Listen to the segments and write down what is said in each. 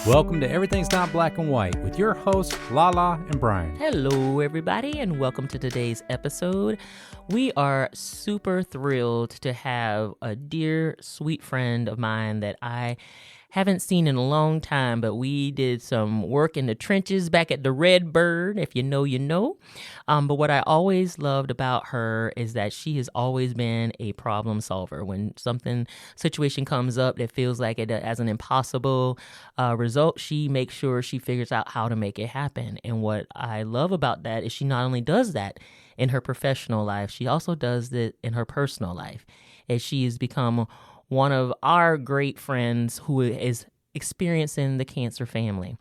Welcome to Everything's Not Black and White with your hosts, Lala and Brian. Hello, everybody, and welcome to today's episode. We are super thrilled to have a dear, sweet friend of mine that I haven't seen in a long time, but we did some work in the trenches back at the Red Bird. If you know, you know. But what I always loved about her is that she has always been a problem solver. When situation comes up that feels like it has an impossible result, she makes sure she figures out how to make it happen. And what I love about that is she not only does that in her professional life, she also does it in her personal life. As she has become one of our great friends who is experiencing the cancer family.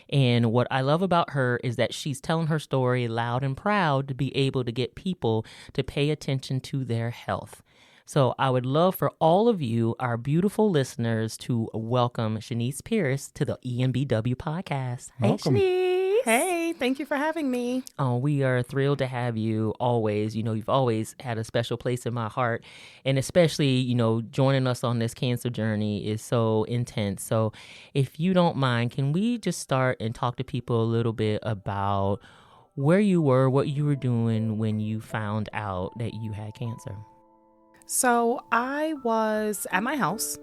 And what I love about her is that she's telling her story loud and proud to be able to get people to pay attention to their health. So I would love for all of you, our beautiful listeners, to welcome Shanise Pearce to the EMBW podcast. Welcome. Hey, Shanise. Hey, thank you for having me. Oh, we are thrilled to have you always. You know, you've always had a special place in my heart. And especially, you know, joining us on this cancer journey is so intense. So if you don't mind, can we just start and talk to people a little bit about where you were, what you were doing when you found out that you had cancer? So I was at my house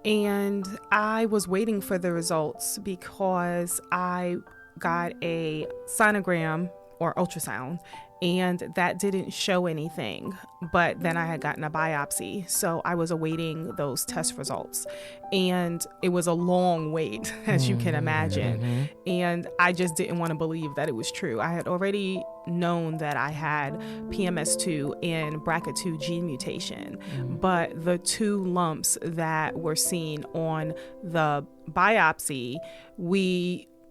and I was waiting for the results because I got a sonogram or ultrasound and that didn't show anything, but then I had gotten a biopsy, so I was awaiting those test results, and it was a long wait, as you can imagine, and I just didn't want to believe that it was true. I had already known that I had PMS2 and BRCA2 gene mutation, but the two lumps that were seen on the biopsy,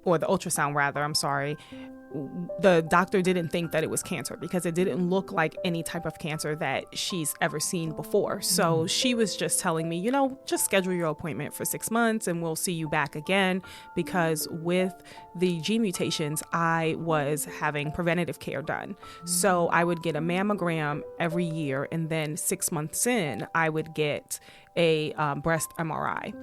or the ultrasound rather, the doctor didn't think that it was cancer because it didn't look like any type of cancer that she's ever seen before. So she was just telling me, just schedule your appointment for 6 months and we'll see you back again, because with the gene mutations, I was having preventative care done. So I would get a mammogram every year, and then 6 months in, I would get a breast MRI.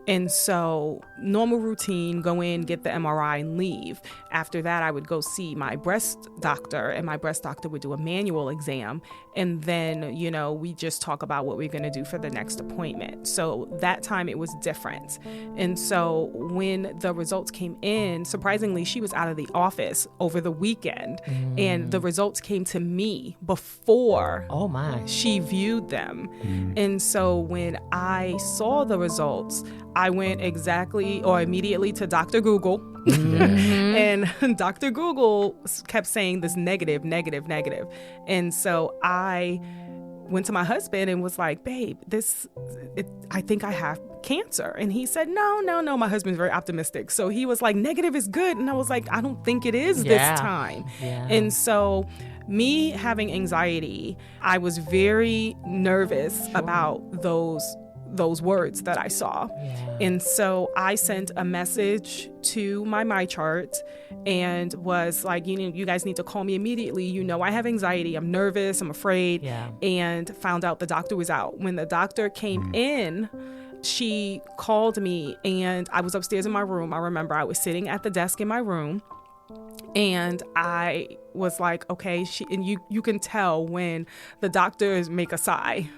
And so normal routine, go in, get the MRI and leave. After that, I would go see my breast doctor, and my breast doctor would do a manual exam. And then, we just talk about what we're going to do for the next appointment. So that time it was different. And so when the results came in, surprisingly, she was out of the office over the weekend, and the results came to me before she viewed them. And so when I saw the results, I went immediately to Dr. Google. And Dr. Google kept saying this negative. And so I went to my husband and was like, babe, I think I have cancer. And he said, no. My husband's very optimistic. So he was like, negative is good. And I was like, I don't think it is this time. Yeah. And so me having anxiety, I was very nervous about those words that I saw. Yeah. And so I sent a message to my MyChart and was like, you guys need to call me immediately. I have anxiety. I'm nervous. I'm afraid. Yeah. And found out the doctor was out. When the doctor came in, she called me, and I was upstairs in my room. I remember I was sitting at the desk in my room, and I was like, okay, and you can tell when the doctors make a sigh,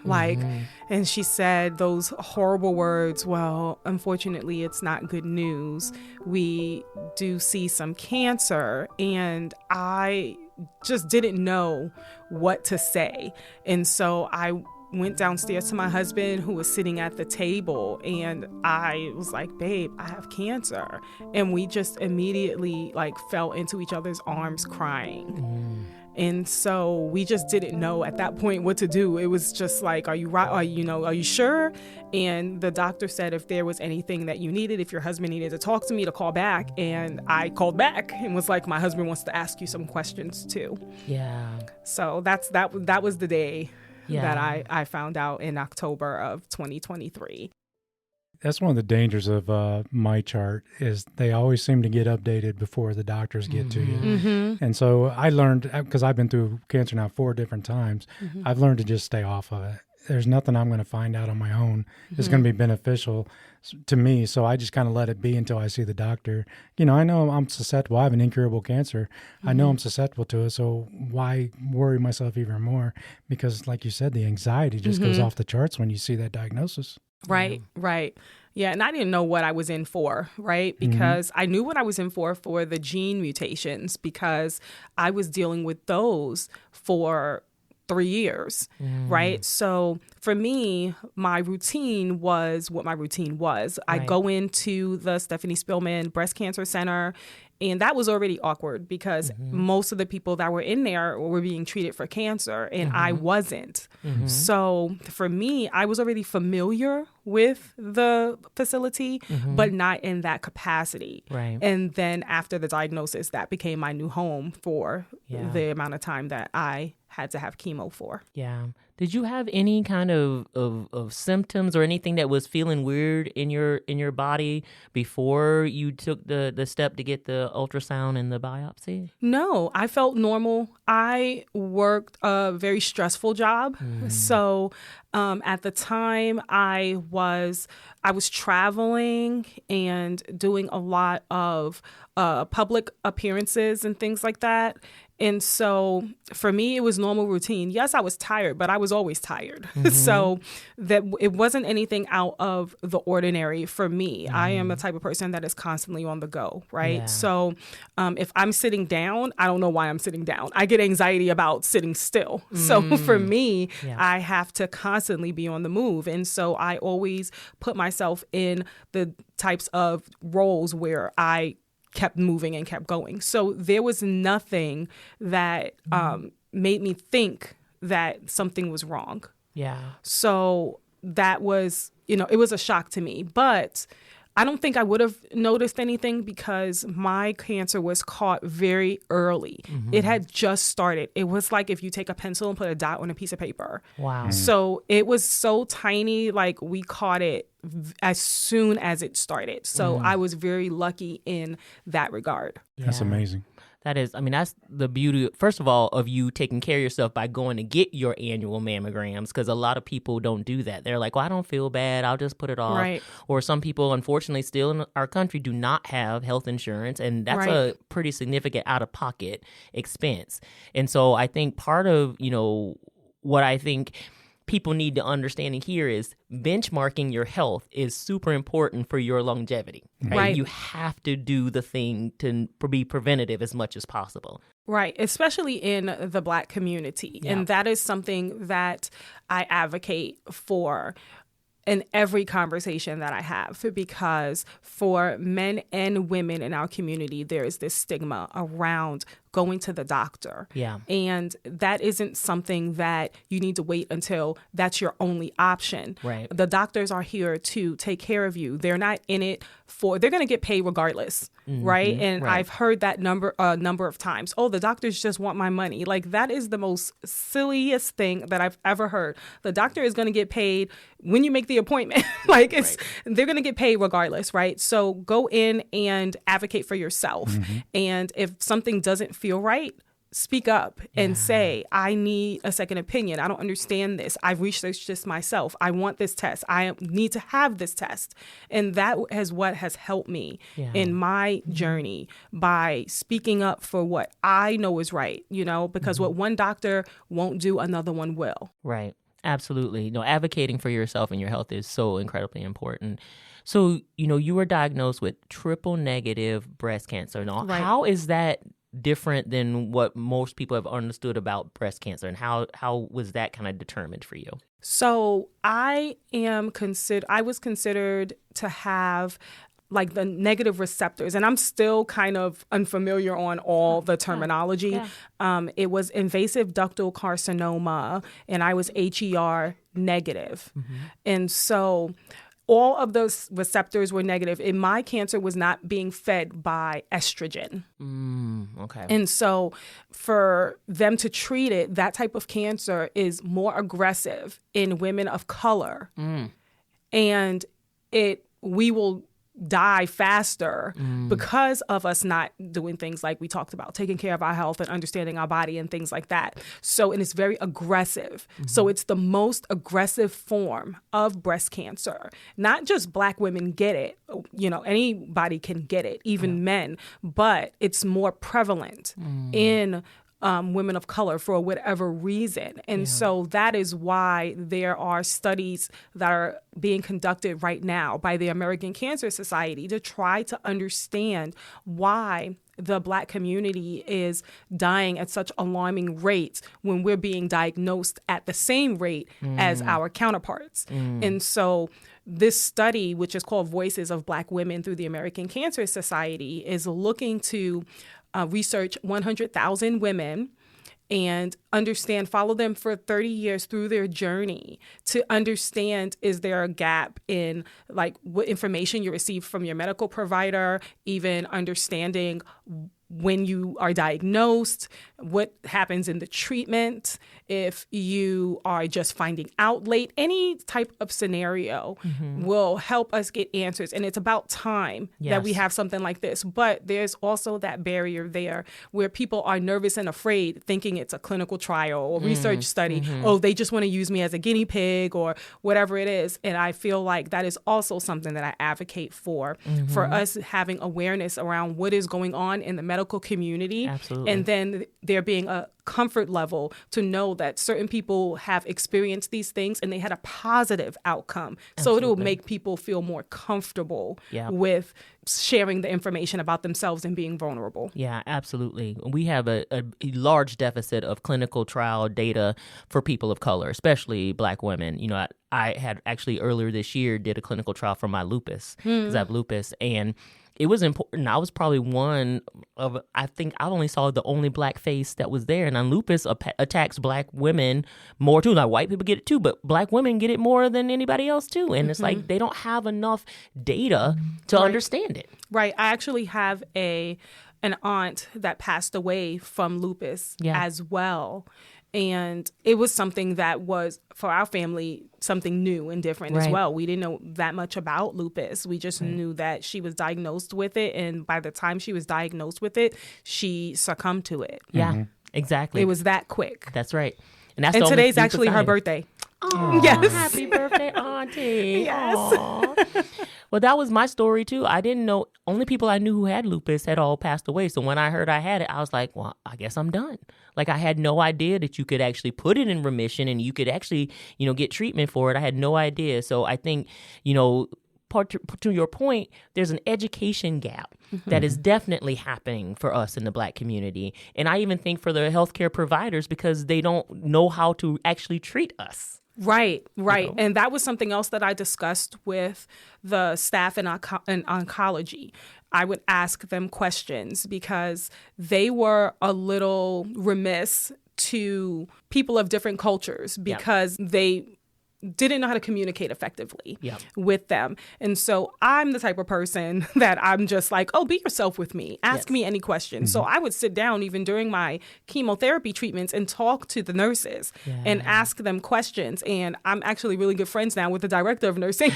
and she said those horrible words, well, unfortunately, it's not good news. We do see some cancer. And I just didn't know what to say. And so I went downstairs to my husband, who was sitting at the table, and I was like, babe, I have cancer. And we just immediately fell into each other's arms crying. And so we just didn't know at that point what to do. It was just like, are you right? Are you sure? And the doctor said if there was anything that you needed, if your husband needed to talk to me, to call back. And I called back and was like, my husband wants to ask you some questions too. Yeah. So that was the day that I found out in October of 2023. That's one of the dangers of MyChart is they always seem to get updated before the doctors get to you. And so I learned, because I've been through cancer now 4 different times, I've learned to just stay off of it. There's nothing I'm going to find out on my own that's going to be beneficial. to me. So I just kind of let it be until I see the doctor. You know, I know I'm susceptible. I have an incurable cancer. I know I'm susceptible to it. So why worry myself even more? Because like you said, the anxiety just goes off the charts when you see that diagnosis. Right, right. Yeah, and I didn't know what I was in for, right? Because I knew what I was in for the gene mutations, because I was dealing with those for 3 years, right? So for me, my routine was what my routine was. I go into the Stephanie Spillman Breast Cancer Center, and that was already awkward because most of the people that were in there were being treated for cancer, and I wasn't. So for me, I was already familiar with the facility, but not in that capacity. Right. And then after the diagnosis, that became my new home for the amount of time that I had to have chemo for. Yeah. Did you have any kind of symptoms or anything that was feeling weird in your body before you took the step to get the ultrasound and the biopsy? No, I felt normal. I worked a very stressful job. So at the time I was traveling and doing a lot of public appearances and things like that. And so for me, it was normal routine. Yes, I was tired, but I was always tired. So that it wasn't anything out of the ordinary for me. I am the type of person that is constantly on the go, right? Yeah. So if I'm sitting down, I don't know why I'm sitting down. I get anxiety about sitting still. So for me, I have to constantly be on the move. And so I always put myself in the types of roles where I kept moving and kept going. So there was nothing that made me think that something was wrong. Yeah. So that was, it was a shock to me. But I don't think I would have noticed anything because my cancer was caught very early. It had just started. It was like if you take a pencil and put a dot on a piece of paper. Wow. So it was so tiny, like we caught it as soon as it started. So I was very lucky in that regard. That's amazing. That is, that's the beauty, first of all, of you taking care of yourself by going to get your annual mammograms, because a lot of people don't do that. They're like, well, I don't feel bad, I'll just put it off. Right. Or some people, unfortunately, still in our country do not have health insurance, and that's a pretty significant out-of-pocket expense. And so I think part of, what I think people need to understand here is benchmarking your health is super important for your longevity. Right? You have to do the thing to be preventative as much as possible. Right, especially in the Black community. Yeah. And that is something that I advocate for in every conversation that I have, because for men and women in our community, there is this stigma around going to the doctor. Yeah. And that isn't something that you need to wait until that's your only option. Right. The doctors are here to take care of you. They're not in it they're going to get paid regardless. Right. And I've heard that number of times. Oh, the doctors just want my money. Like, that is the most silliest thing that I've ever heard. The doctor is going to get paid when you make the appointment. They're going to get paid regardless. Right. So go in and advocate for yourself. And if something doesn't feel right, speak up and say, I need a second opinion. I don't understand this. I've researched this myself. I want this test. I need to have this test. And that is what has helped me in my journey, by speaking up for what I know is right, because what one doctor won't do, another one will. Right. Absolutely. Advocating for yourself and your health is so incredibly important. So, you were diagnosed with triple negative breast cancer. Now, how is that different than what most people have understood about breast cancer, and how was that kind of determined for you? So I was considered to have like the negative receptors, and I'm still kind of unfamiliar on all the terminology. It was invasive ductal carcinoma, and I was HER negative. And so all of those receptors were negative, and my cancer was not being fed by estrogen. Okay. And so for them to treat it, that type of cancer is more aggressive in women of color. And we will die faster because of us not doing things like we talked about, taking care of our health and understanding our body and things like that. So, and it's very aggressive. So it's the most aggressive form of breast cancer. Not just Black women get it, anybody can get it, even men, but it's more prevalent in women of color for whatever reason. And so that is why there are studies that are being conducted right now by the American Cancer Society to try to understand why the Black community is dying at such alarming rates when we're being diagnosed at the same rate as our counterparts. And so this study, which is called Voices of Black Women through the American Cancer Society, is looking to research 100,000 women and follow them for 30 years through their journey to understand, is there a gap in like what information you receive from your medical provider, even understanding when you are diagnosed, what happens in the treatment, if you are just finding out late, any type of scenario will help us get answers. And it's about time that we have something like this. But there's also that barrier there where people are nervous and afraid, thinking it's a clinical trial or research study. Oh, they just want to use me as a guinea pig or whatever it is. And I feel like that is also something that I advocate for us having awareness around what is going on in the medical community. Absolutely. And then there being a comfort level to know that certain people have experienced these things and they had a positive outcome. So it'll make people feel more comfortable with sharing the information about themselves and being vulnerable. Yeah, absolutely. We have a large deficit of clinical trial data for people of color, especially Black women. I had actually earlier this year did a clinical trial for my lupus because I have lupus, and it was important. I was probably one of, I think I only saw the only Black face that was there. And lupus attacks Black women more too. Like white people get it too, but Black women get it more than anybody else too. And it's like they don't have enough data to understand it. Right. I actually have an aunt that passed away from lupus as well. And it was something that was, for our family, something new and different as well. We didn't know that much about lupus. We just knew that she was diagnosed with it. And by the time she was diagnosed with it, she succumbed to it. Yeah, exactly. It was that quick. That's right. And today's actually her birthday. Oh, yes. Happy birthday, Auntie. Yes. Well, that was my story, too. I didn't know. Only people I knew who had lupus had all passed away. So when I heard I had it, I was like, well, I guess I'm done. Like, I had no idea that you could actually put it in remission and you could actually, get treatment for it. I had no idea. So I think, to your point, there's an education gap that is definitely happening for us in the Black community. And I even think for the healthcare providers because they don't know how to actually treat us. Right. And that was something else that I discussed with the staff in oncology. I would ask them questions because they were a little remiss to people of different cultures because they didn't know how to communicate effectively with them. And so I'm the type of person that I'm just like, oh, be yourself with me. Ask me any questions. So I would sit down even during my chemotherapy treatments and talk to the nurses and ask them questions. And I'm actually really good friends now with the director of nursing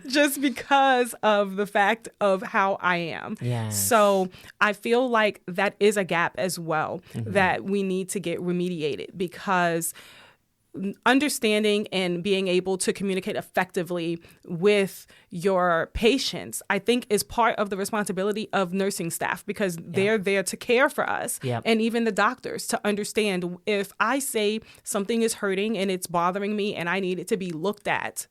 just because of the fact of how I am. So I feel like that is a gap as well that we need to get remediated because understanding and being able to communicate effectively with your patients, I think, is part of the responsibility of nursing staff because they're there to care for us and even the doctors to understand if I say something is hurting and it's bothering me and I need it to be looked at.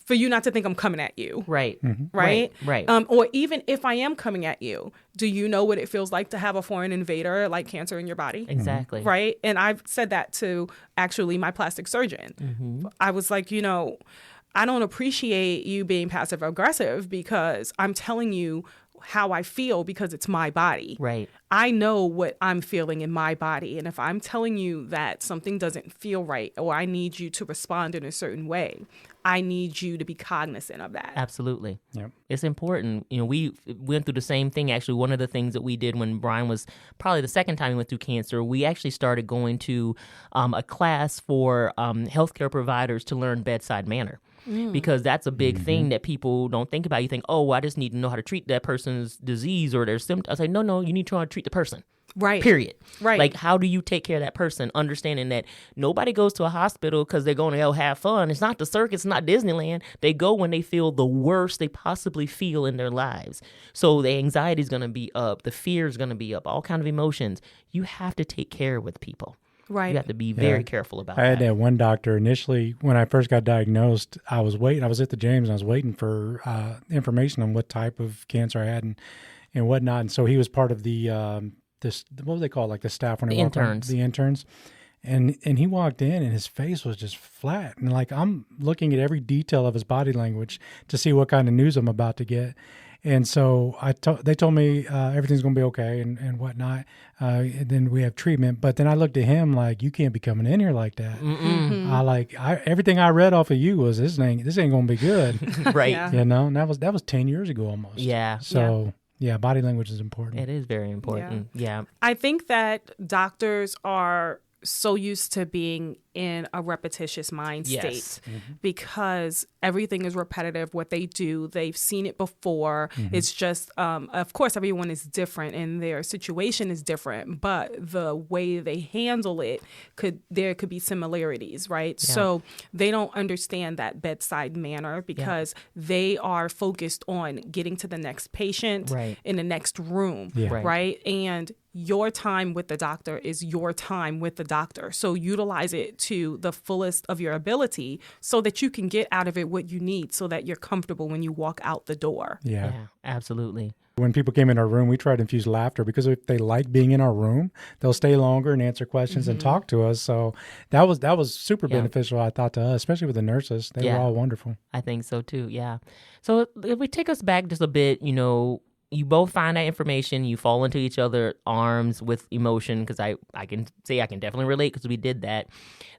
For you not to think I'm coming at you. Right. Or even if I am coming at you, do you know what it feels like to have a foreign invader like cancer in your body? Exactly. Right. And I've said that to actually my plastic surgeon. I was like, I don't appreciate you being passive aggressive because I'm telling you how I feel because it's my body. Right. I know what I'm feeling in my body. And if I'm telling you that something doesn't feel right or I need you to respond in a certain way, I need you to be cognizant of that. Absolutely. Yep. It's important. We went through the same thing. Actually, one of the things that we did when Brian was probably the second time he went through cancer, we actually started going to a class for healthcare providers to learn bedside manner. because that's a big thing that people don't think about. You think, oh, well, I just need to know how to treat that person's disease or their symptoms. I say, no, you need to know how to treat the person. Right. Period. Right. Like, how do you take care of that person? Understanding that nobody goes to a hospital because they're going to go have fun. It's not the circus, it's not Disneyland. They go when they feel the worst they possibly feel in their lives. So the anxiety is going to be up. The fear is going to be up. All kinds of emotions. You have to take care with people. Right. You have to be very careful about I had that. that one doctor initially when I first got diagnosed. I was waiting. I was at the James and I was waiting for information on what type of cancer I had and whatnot. And so he was part of the this, what do they call it? Like the staff when they walk interns. The interns. And he walked in and his face was just flat. And like I'm looking at every detail of his body language to see what kind of news I'm about to get. And so they told me everything's going to be okay and whatnot. And then we have treatment. But then I looked at him like, you can't be coming in here like that. Everything I read off of you was this ain't going to be good. Right. Yeah. You know, and that was 10 years ago almost. Yeah. So yeah, body language is important. It is very important. Yeah. I think that doctors are so used to being in a repetitious mind state because everything is repetitive. What they do, they've seen it before. It's just, of course, everyone is different and their situation is different, but the way they handle it there could be similarities, right? Yeah. So they don't understand that bedside manner because they are focused on getting to the next patient in the next room, right? And your time with the doctor is your time with the doctor. So utilize it to the fullest of your ability so that you can get out of it what you need so that you're comfortable when you walk out the door. Yeah, absolutely. When people came in our room, we tried to infuse laughter because if they like being in our room, they'll stay longer and answer questions and talk to us. So that was super beneficial, I thought, to us, especially with the nurses. They were all wonderful. I think so too. Yeah. So if we take us back just a bit, you both find that information, you fall into each other's arms with emotion, because I can say I can definitely relate because we did that.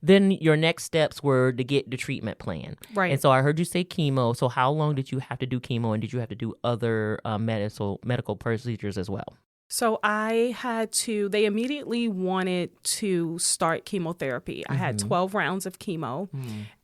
Then your next steps were to get the treatment plan. Right. And so I heard you say chemo. So how long did you have to do chemo, and did you have to do other medical procedures as well? So they immediately wanted to start chemotherapy. I had 12 rounds of chemo,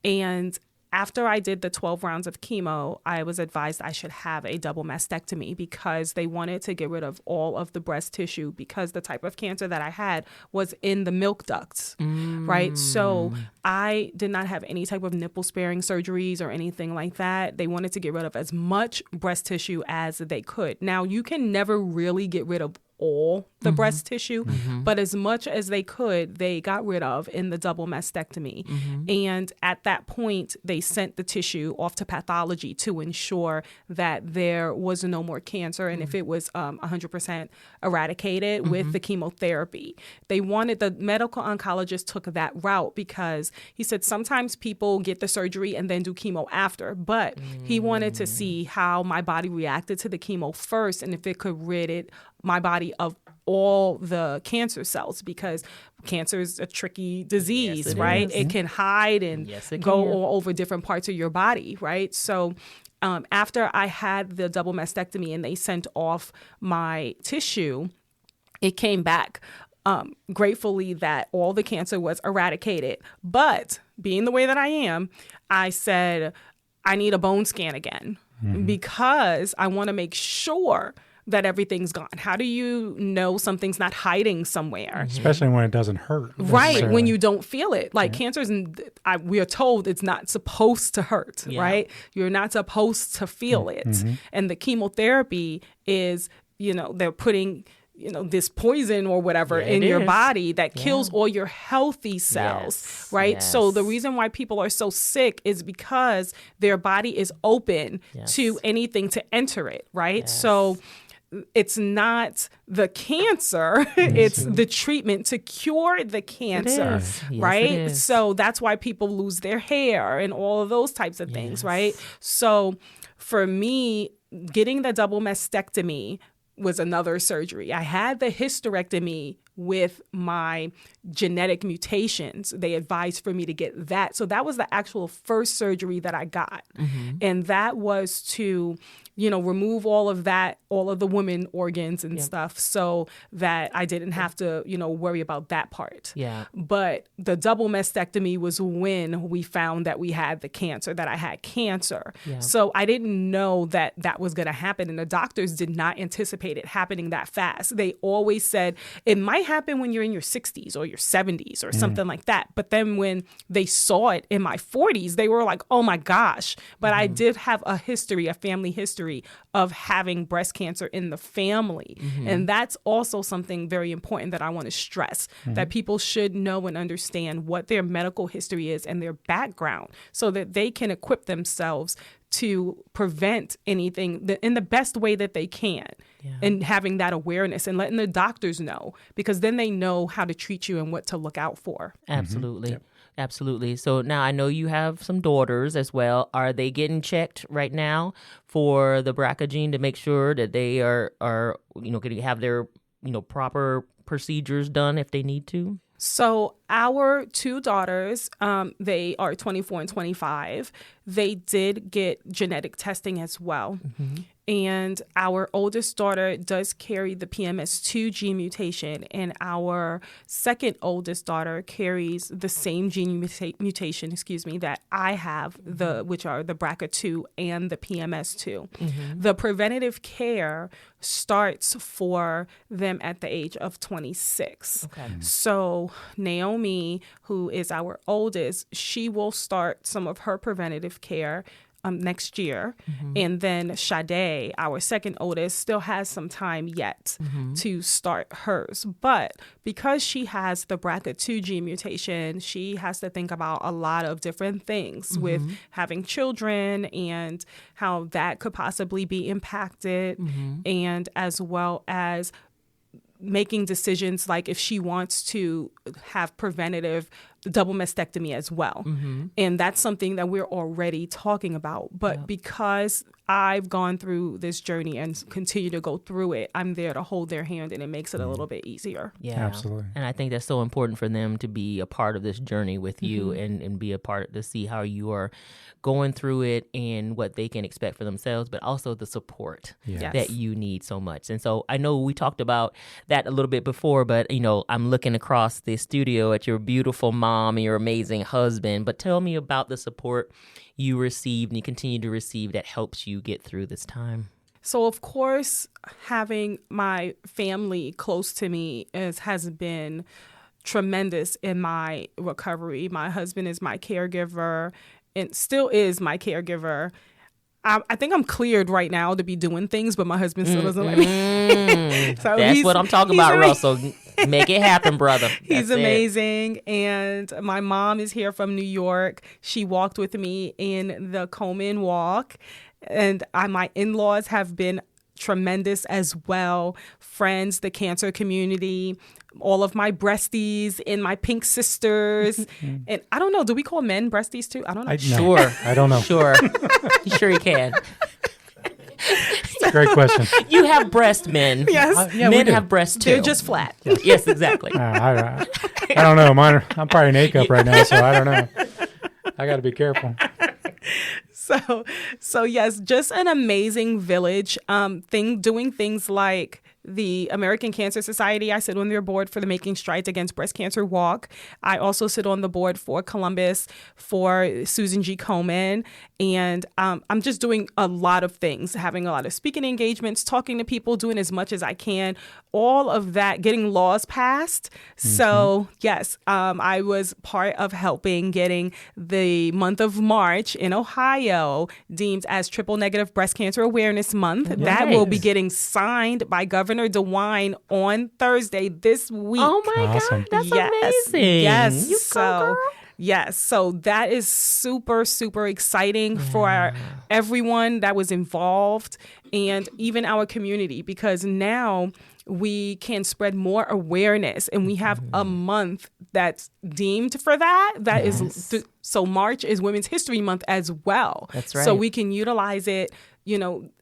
and after I did the 12 rounds of chemo, I was advised I should have a double mastectomy because they wanted to get rid of all of the breast tissue because the type of cancer that I had was in the milk ducts, right? So I did not have any type of nipple sparing surgeries or anything like that. They wanted to get rid of as much breast tissue as they could. Now, you can never really get rid of all the breast tissue, but as much as they could, they got rid of in the double mastectomy. And at that point, they sent the tissue off to pathology to ensure that there was no more cancer and if it was 100% eradicated with the chemotherapy. The medical oncologist took that route because he said sometimes people get the surgery and then do chemo after, but he wanted to see how my body reacted to the chemo first and if it could rid my body of all the cancer cells because cancer is a tricky disease, right? It can hide and go all over different parts of your body, right? So after I had the double mastectomy and they sent off my tissue, it came back gratefully that all the cancer was eradicated. But being the way that I am, I said, I need a bone scan again because I want to make sure that everything's gone. How do you know something's not hiding somewhere? Especially when it doesn't hurt. Right, when you don't feel it. Like cancer we are told it's not supposed to hurt, right? You're not supposed to feel it. And the chemotherapy is, they're putting this poison or whatever in your body that kills all your healthy cells, right? So the reason why people are so sick is because their body is open to anything to enter it, right? So it's not the cancer, it's the treatment to cure the cancer, right? So that's why people lose their hair and all of those types of things, right? So for me, getting the double mastectomy was another surgery. I had the hysterectomy with my genetic mutations. They advised for me to get that. So that was the actual first surgery that I got. And that was to remove all of that, all of the women organs and stuff, so that I didn't have to, worry about that part. Yeah. But the double mastectomy was when we found that we had the cancer, that I had cancer. Yeah. So I didn't know that that was going to happen. And the doctors did not anticipate it happening that fast. They always said it might happen when you're in your 60s or your 70s or something like that. But then when they saw it in my 40s, they were like, oh my gosh. But I did have a family history of having breast cancer in the family. And that's also something very important that I want to stress, that people should know and understand what their medical history is and their background so that they can equip themselves to prevent anything in the best way that they can. And having that awareness and letting the doctors know, because then they know how to treat you and what to look out for. Absolutely. Yep. Absolutely. So now I know you have some daughters as well. Are they getting checked right now for the BRCA gene to make sure that they are going to have their, proper procedures done if they need to? So our two daughters, they are 24 and 25. They did get genetic testing as well. And our oldest daughter does carry the PMS2 gene mutation, and our second oldest daughter carries the same gene mutation, that I have, which are the BRCA2 and the PMS2. The preventative care starts for them at the age of 26. Okay. So Naomi, who is our oldest, she will start some of her preventative care next year. And then Sade, our second oldest, still has some time yet to start hers. But because she has the BRCA2 gene mutation, she has to think about a lot of different things with having children and how that could possibly be impacted, and as well as making decisions like if she wants to have preventative double mastectomy as well. And that's something that we're already talking about. But because I've gone through this journey and continue to go through it, I'm there to hold their hand, and it makes it a little bit easier. Yeah, Absolutely. And I think that's so important for them to be a part of this journey with you and be a part to see how you are going through it and what they can expect for themselves, but also the support that you need so much. And so I know we talked about that a little bit before, but I'm looking across the studio at your beautiful mom and your amazing husband. But tell me about the support you received and you continue to receive that helps you get through this time. So, of course, having my family close to me has been tremendous in my recovery. My husband is my caregiver and still is my caregiver. I think I'm cleared right now to be doing things, but my husband still doesn't let me. So that's what I'm talking about, Russell. Make it happen, brother. He's amazing. And my mom is here from New York. She walked with me in the Komen walk. And my in-laws have been tremendous as well. Friends, the cancer community, all of my breasties and my pink sisters. And I don't know, do we call men breasties too? I don't know. Sure. I don't know. Sure. Sure you can. Great question. You have breast men. Yes. Men have breasts too. They're just flat. Yes, exactly. I don't know. I'm probably an A cup right now, so I don't know. I got to be careful. So yes, just an amazing village. Doing things like the American Cancer Society. I sit on their board for the Making Strides Against Breast Cancer Walk. I also sit on the board for Columbus for Susan G. Komen. And I'm just doing a lot of things, having a lot of speaking engagements, talking to people, doing as much as I can, all of that, getting laws passed. So yes, I was part of helping getting the month of March in Ohio deemed as Triple Negative Breast Cancer Awareness Month. Nice. That will be getting signed by Governor DeWine on Thursday this week. Oh my Awesome. God, that's amazing. Yes. You go, girl. Yes. So that is super, super exciting for everyone that was involved and even our community, because now we can spread more awareness, and we have a month that's deemed for that. That is so March is Women's History Month as well. That's right. So we can utilize it,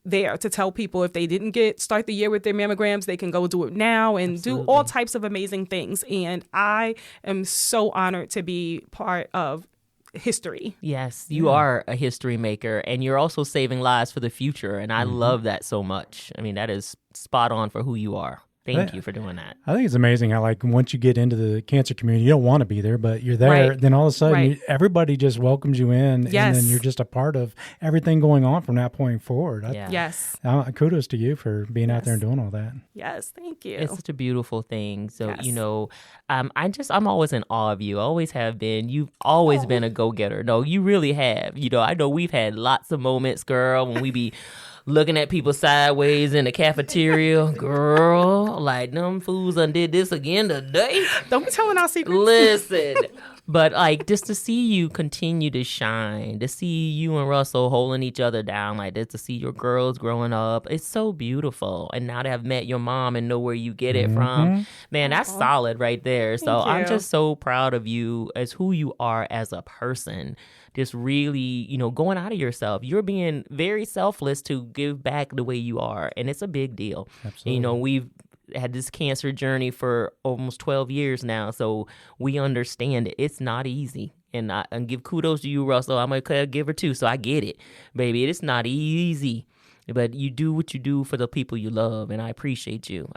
there to tell people if they didn't start the year with their mammograms, they can go do it now and do all types of amazing things. And I am so honored to be part of history. Yes, you are a history maker, and you're also saving lives for the future. And I love that so much. I mean, that is spot on for who you are. Thank you for doing that. I think it's amazing how, like, once you get into the cancer community, you don't want to be there, but you're there. Right. Then all of a sudden, Right. everybody just welcomes you in, Yes. and then you're just a part of everything going on from that point forward. Yeah. Yes. Kudos to you for being out there and doing all that. Yes. Thank you. It's such a beautiful thing. So, Yes. you know, I'm always in awe of you. Always have been. You've always been a go-getter. No, you really have. You know, I know we've had lots of moments, girl, when we be looking at people sideways in the cafeteria. Girl, like, them fools undid this again today. Don't be telling our secrets. Listen. But, like, just to see you continue to shine, to see you and Russell holding each other down like this, to see your girls growing up, it's so beautiful. And now that I've met your mom and know where you get it from, man, that's solid right there. So Thank I'm you. just so proud of you as who you are as a person. Just really, you know, going out of yourself. You're being very selfless to give back the way you are. And it's a big deal. Absolutely. You know, we've had this cancer journey for almost 12 years now, so we understand it. It's not easy. And I give kudos to you, Russell. I'm a caregiver too, so I get it. Baby, it's not easy. But you do what you do for the people you love, and I appreciate you.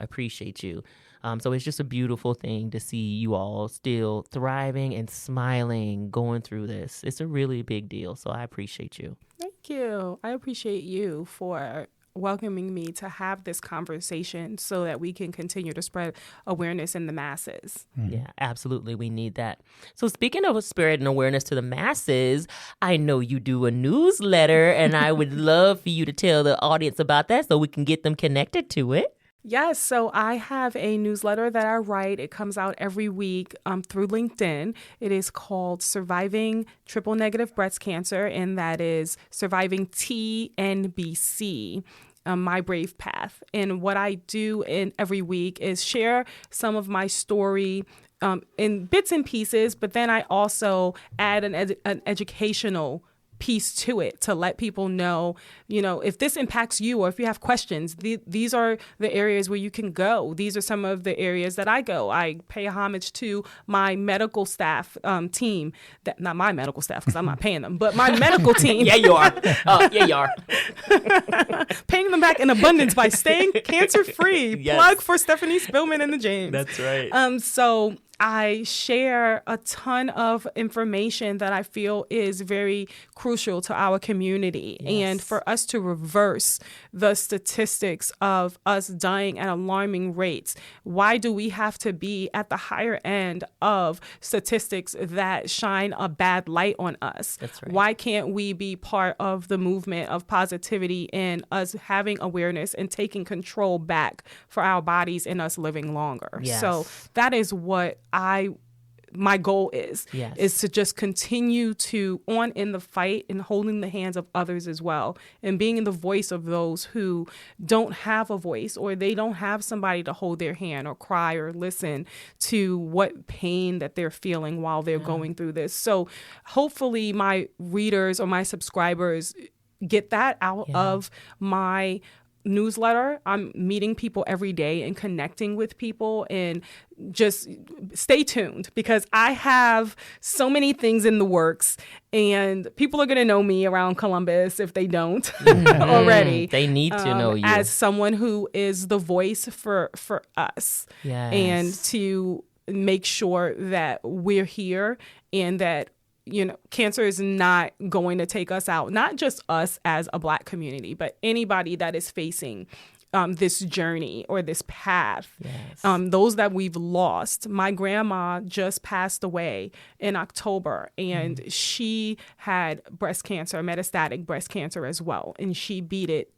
So it's just a beautiful thing to see you all still thriving and smiling, going through this. It's a really big deal, so I appreciate you. Thank you. I appreciate you for welcoming me to have this conversation so that we can continue to spread awareness in the masses. Yeah, absolutely. We need that. So speaking of spreading awareness to the masses, I know you do a newsletter, and I would love for you to tell the audience about that so we can get them connected to it. Yes, so I have a newsletter that I write. It comes out every week through LinkedIn. It is called Surviving Triple Negative Breast Cancer, and that is Surviving TNBC. My Brave Path. And what I do every week is share some of my story in bits and pieces, but then I also add an educational piece to it to let people know, you know, if this impacts you or if you have questions, these are the areas where you can go. These are some of the areas that I go. I pay homage to my medical staff team, not my medical staff because I'm not paying them, but my medical team. Yeah, you are. Yeah, you are. Paying them back in abundance by staying cancer-free. Yes. Plug for Stephanie Spillman and the James. That's right. So I share a ton of information that I feel is very crucial to our community. Yes. And for us to reverse the statistics of us dying at alarming rates, why do we have to be at the higher end of statistics that shine a bad light on us? That's right. Why can't we be part of the movement of positivity and us having awareness and taking control back for our bodies and us living longer? Yes. So that is what my goal is to just continue to in the fight and holding the hands of others as well, and being the voice of those who don't have a voice or they don't have somebody to hold their hand or cry or listen to what pain that they're feeling while they're going through this. So hopefully my readers or my subscribers get that out of my newsletter. I'm meeting people every day and connecting with people, and just stay tuned because I have so many things in the works, and people are going to know me around Columbus if they don't already. They need to know you as someone who is the voice for us, and to make sure that we're here and that, you know, cancer is not going to take us out, not just us as a Black community, but anybody that is facing this journey or this path. Those that we've lost. My grandma just passed away in October, and she had breast cancer, metastatic breast cancer as well, and she beat it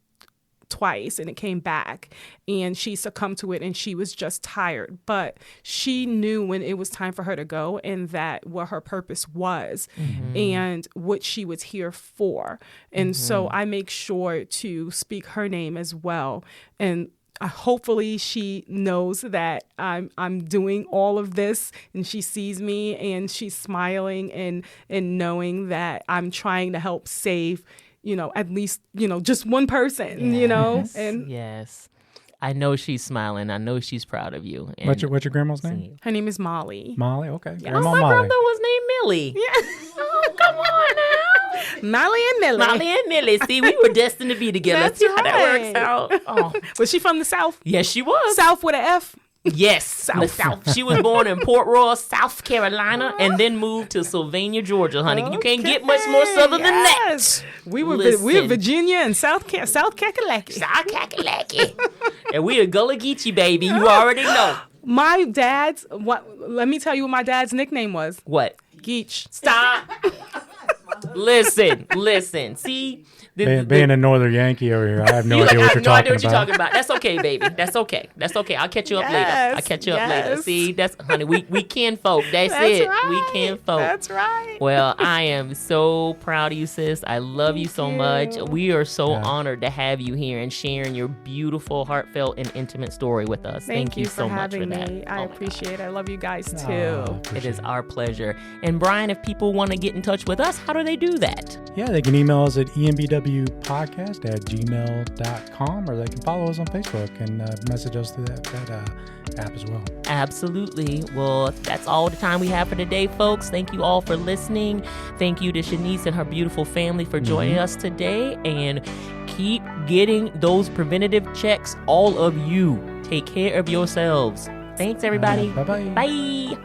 twice and it came back, and she succumbed to it, and she was just tired. But she knew when it was time for her to go, and that what her purpose was and what she was here for. And so I make sure to speak her name as well. And hopefully she knows that I'm doing all of this, and she sees me and she's smiling and knowing that I'm trying to help save, you know, at least, you know, just one person, you know. And I know she's smiling. I know she's proud of you. And What's your grandma's name? her name is Molly. Molly, okay. Yeah. Grandma my Molly. grandmother was named Millie. Yeah. Oh, come Come on now. Molly and Millie. Molly and Millie. See, we were destined to be together. That's See how that right. works out. Oh, Was she from the South? yes, she was. South with an F? Yes, the South. She was born in Port Royal, South Carolina, and then moved to Sylvania, Georgia, honey. You can't get much more southern than that. We were Listen. Virginia and South Kakalaki. South Kakalaki. And we a Gullah Geechee, baby. You already know. My dad's, let me tell you what my dad's nickname was. What? Geech. Stop. Listen. See? Being a Northern Yankee over here, I have no idea what you're no idea talking what you're about. talking about. That's okay, baby. That's okay. I'll catch you up later. I'll catch you up later. See, honey, we can folk. That's it. Right. We can folk. That's right. Well, I am so proud of you, sis. I love you so much. We are so honored to have you here and sharing your beautiful, heartfelt, and intimate story with us. Thank you so much for that. Me. I appreciate it. I love you guys too. It is our pleasure. And Brian, if people want to get in touch with us, how do they do that? Yeah, they can email us at embwpodcast@gmail.com, or they can follow us on Facebook and message us through that app as well. Absolutely. Well, that's all the time we have for today, folks. Thank you all for listening. Thank you to Shanise and her beautiful family for joining us today. And keep getting those preventative checks, all of you. Take care of yourselves. Thanks, everybody. Bye-bye. Bye.